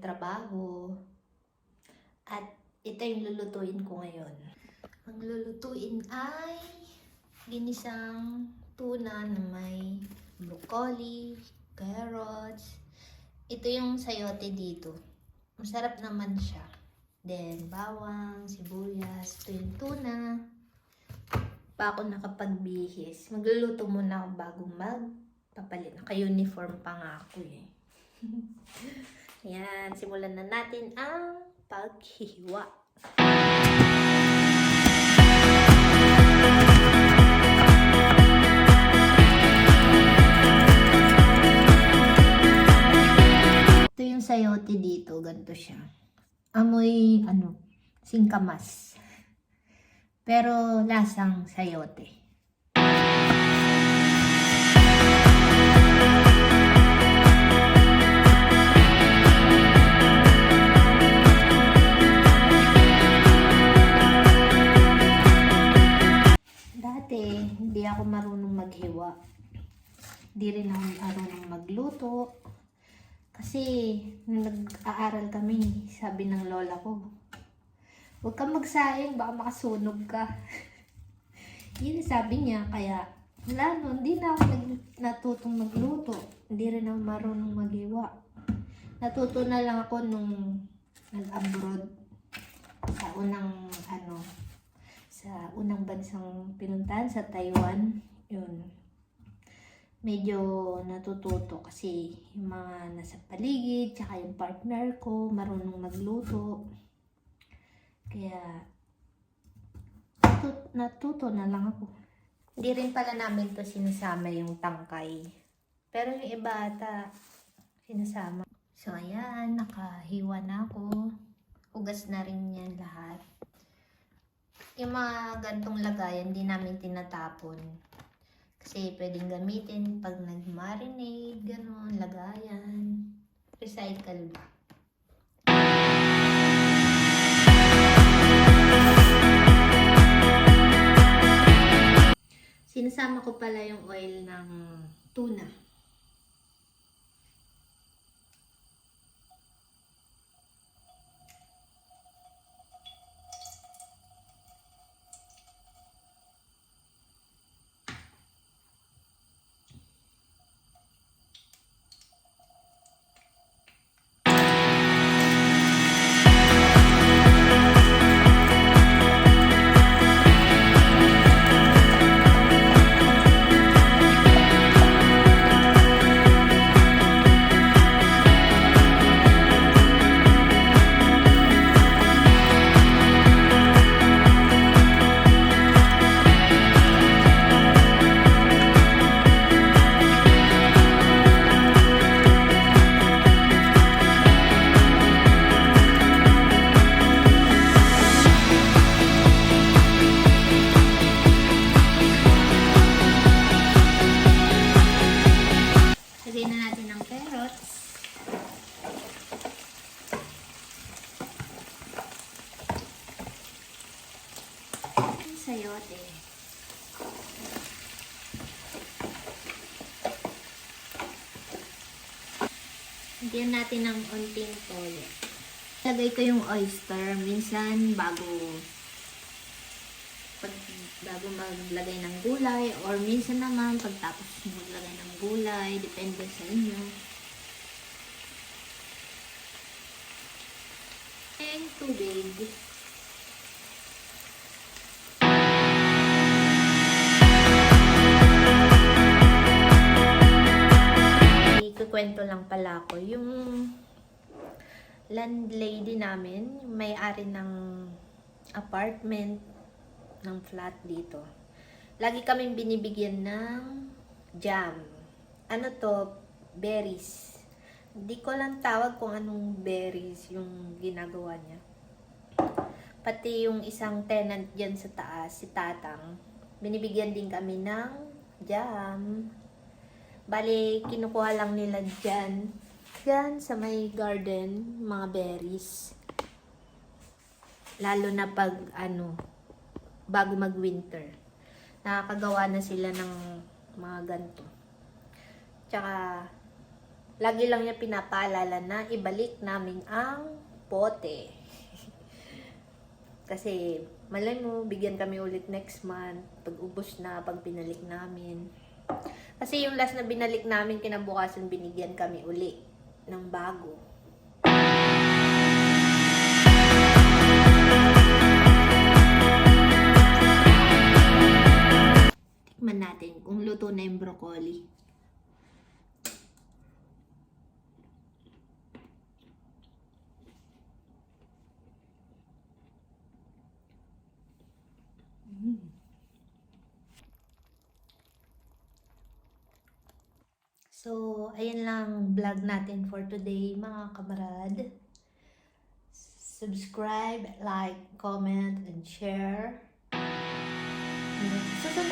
trabaho. At ito yung lulutuin ko ngayon. Ang lulutuin ay ginisang tuna na may broccoli, carrots. Ito yung sayote dito. Masarap naman siya. Then, bawang, sibuyas. Ito yung tuna. Pa ako nakapagbihis. Magluluto muna ako bago magpapalit. Naka-uniform pa nga ako eh. Yan, simulan na natin ang paghihiwa. Ito yung sayote dito, ganito siya. Amoy, singkamas. Pero lasang sayote. Dati, hindi ako marunong maghiwa. Hindi rin ako marunong magluto. Kasi, nung nag-aaral kami, sabi ng lola ko, huwag kang magsayang, baka makasunog ka. Yun sabi niya, kaya, wala no, hindi na ako natutong magluto. Hindi rin ako marunong maghiwa. Natuto na lang ako nung nag-abroad sa unang bansang pinuntahan sa Taiwan. Yun. Medyo natututo kasi yung mga nasa paligid, tsaka yung partner ko, marunong magluto. Kaya, natuto na lang ako. Hindi rin pala namin to sinasama yung tangkay. Pero yung iba ata, sinasama. So, ayan, nakahiwa na ako. Hugas na rin yan lahat. Yung mga gantong lagayan, hindi namin tinatapon. Kasi pwedeng gamitin pag nag-marinate, gano'n, lagayan. Recycle ba? Sinasama ko pala yung oil ng tuna. Lagyan na natin ng carrots. Sayote. Lagyan natin ng unting toyo. Lagay ko yung oyster. Minsan bago maglagay ng gulay, or minsan naman pagtapos maglagay ng gulay, depende sa inyo. And tubig. Ikukwento lang pala ko, yung landlady namin, yung may-ari ng apartment, ng flat dito. Lagi kaming binibigyan ng jam. Ano to? Berries. Hindi ko lang tawag kung anong berries yung ginagawa niya. Pati yung isang tenant dyan sa taas, si Tatang, binibigyan din kami ng jam. Bali, kinukuha lang nila dyan sa may garden, mga berries. Lalo na pag bago mag-winter. Nakakagawa na sila ng mga ganito. Tsaka, Lagi lang niya pinapaalala na ibalik namin ang pote. Kasi, malay mo, bigyan kami ulit next month. Pag ubos na, pag binalik namin. Kasi yung last na binalik namin, kinabukasan binigyan kami uli ng bago. Tikman natin kung luto na yung broccoli. So, ayan lang vlog natin for today, mga kamarad. Subscribe, like, comment, and share. Susunod